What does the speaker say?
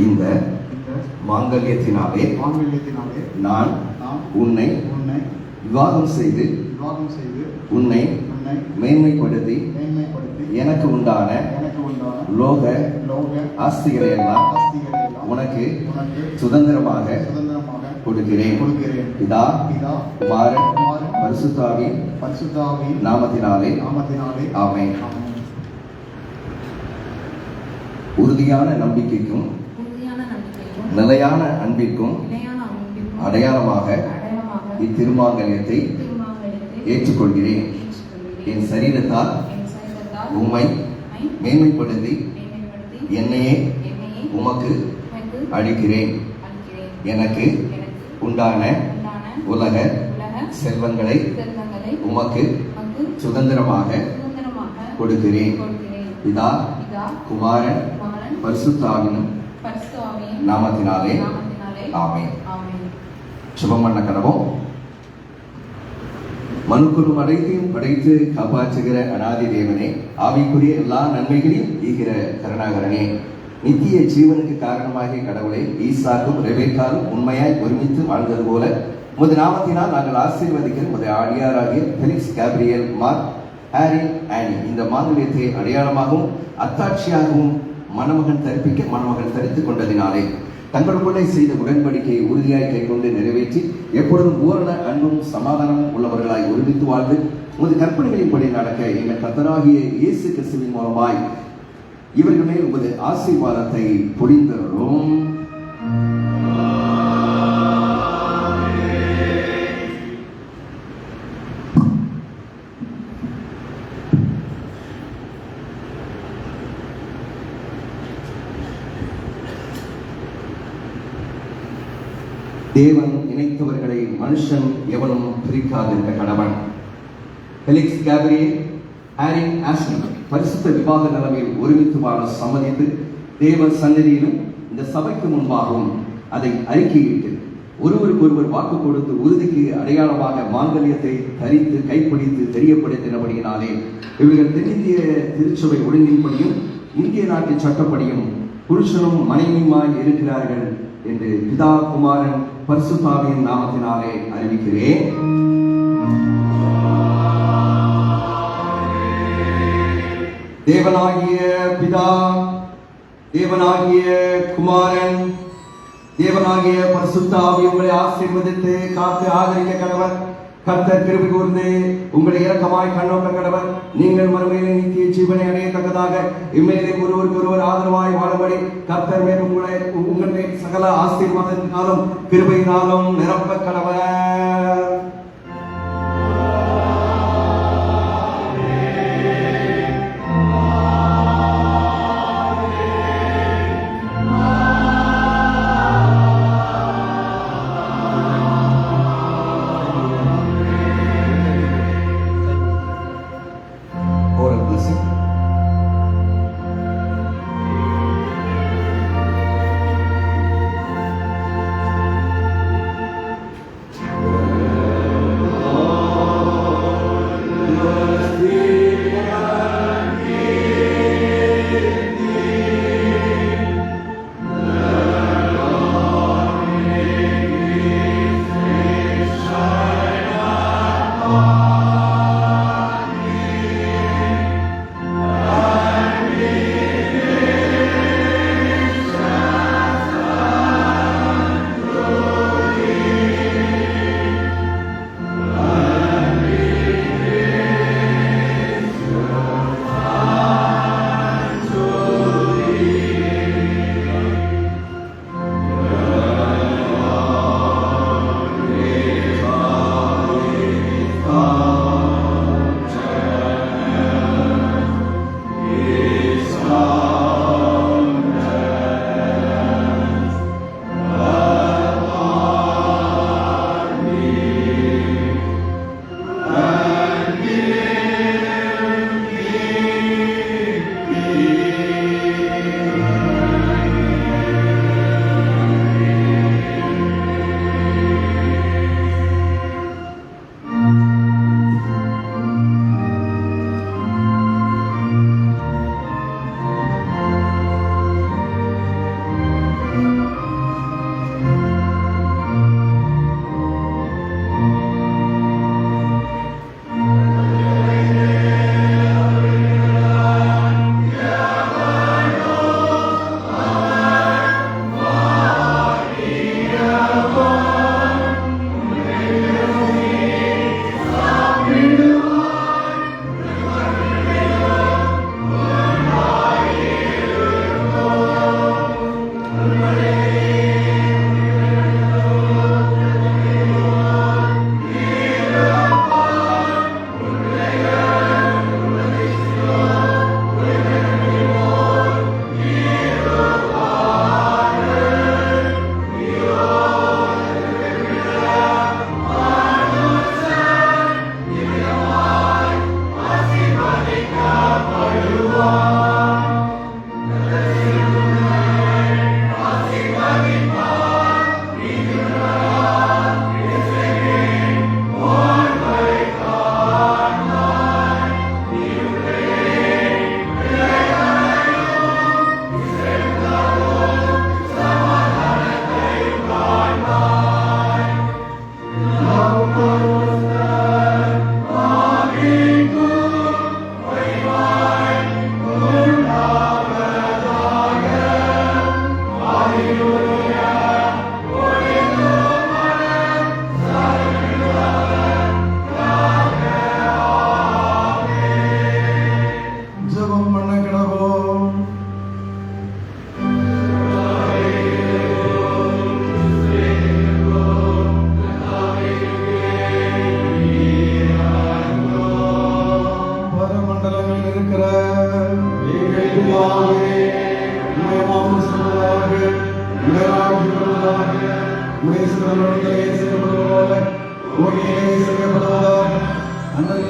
இந்த மாங்கல்யத்தினாலே நான் உன்னை விவாகம் செய்து உன்னை மேன்மைப்படுத்தி எனக்கு உண்டான லோக ஆஸ்திகளை எல்லாம் உனக்கு சுதந்திரமாக கொடுக்கிறேன். பிதா குமாரன் பரிசுத்தாவியின் நாமத்தினாலே ஆமென். உறுதியான நம்பிக்கைக்கும் நிலையான அன்பிற்கும் அடையாளமாக இத்திருமாங்கல்யத்தை ஏற்றுக்கொள்கிறேன். என் சரீரத்தால் உம்மை மேன்மைப்படுத்தி என்னையே உமக்கு அளிக்கிறேன். எனக்கு உண்டான உலக செல்வங்களை உமக்கு சுதந்திரமாக கொடுக்கிறேன். பிதா குமாரன் பரிசுத்தாவின் நாமத்தினாலே ஆமென். சுபம் பண்ண கடவோம். மனுக்குழும் அனைத்தையும் படைத்து காப்பாற்றுகிற அநாதி தேவனே, ஆவிக்குரிய எல்லா நன்மைகளையும் ஈகிற கருணாகரனே, நித்திய ஜீவனுக்கு காரணமாகிய கடவுளை, ஈசாக்கும் ரெபேக்காலும் உண்மையாய் ஒருமித்து வாழ்ந்தது போல உமது நாமத்தினால் நாங்கள் ஆசீர்வதிக்கிற உமது அடியாராகிய ஃபெலிக்ஸ் கேப்ரியல் மார்க் ஹாரி ஆனி இந்த மாங்கல்யத்தை அடையாளமாகவும் அத்தாட்சியாகவும் மணமகன் தரித்துக் கொண்டதினாலே தங்களுக்குள்ளே செய்த உடன்படிக்கையை உறுதியாய் கைக்கொண்டு நிறைவேற்றி எப்பொழுதும் பூரண அன்பும் சமாதானமும் உள்ளவர்களாய் ஒருமித்து வாழ்ந்து உமது கற்பனைகளின்படி நடக்க எங்கள் கர்த்தராகிய இயேசு கிறிஸ்துவின் மூலமாய் இவர்கள் மேல் உமது ஆசீர்வாதத்தை பொழிந்தருளும். தேவன் இணைத்தவர்களை மனுஷன் எவனும் பிரிக்காதிருக்க கடவன். ஃபெலிக்ஸ் கேப்ரியல் ஹாரி ஆஷ்லி பரிசுத்த விவாக நிலைமையில் ஒருமித்து வாழ சம்மதித்து தேவ சந்நிதியிலும் இந்த சபைக்கு முன்பாகவும் அதை அறிக்கையிட்டு ஒருவருக்கொருவர் வாக்கு கொடுத்து உறுதிக்கு அடையாளமாக மாங்கல்யத்தை தரித்து கைப்பிடித்து தெரியப்படுத்தினபடியினாலே இவர்கள் தென்னிந்திய திருச்சபை ஒழுங்கின்படியும் இந்திய நாட்டின் சட்டப்படியும் புருஷனும் மனைவியுமாய் இருக்கிறார்கள் என்று பிதா குமாரன் பரிசுத்தாவியின் நாமத்தினாலே அறிவிக்கிறேன். தேவனாகிய பிதா, தேவனாகிய குமாரன், தேவனாகிய பரிசுத்த ஆவி உங்களை ஆசீர்வதித்து காத்து ஆதரிக்க கடவர். கர்த்தர் கிருபை கூர்ந்து உங்களை இரக்கமாய் கண்ணோக்க கடவர். நீங்கள் மறுமையிலே நித்திய ஜீவனை அடையத்தக்கதாக இம்மையிலே ஒருவருக்கு ஒருவர் ஆதரவாய் வாழும்படி கர்த்தர் மேல் உங்கள் மேல் சகல ஆசீர்வாதத்தினாலும் கிருபையினாலும் நிரப்ப கடவர். அண்ணன்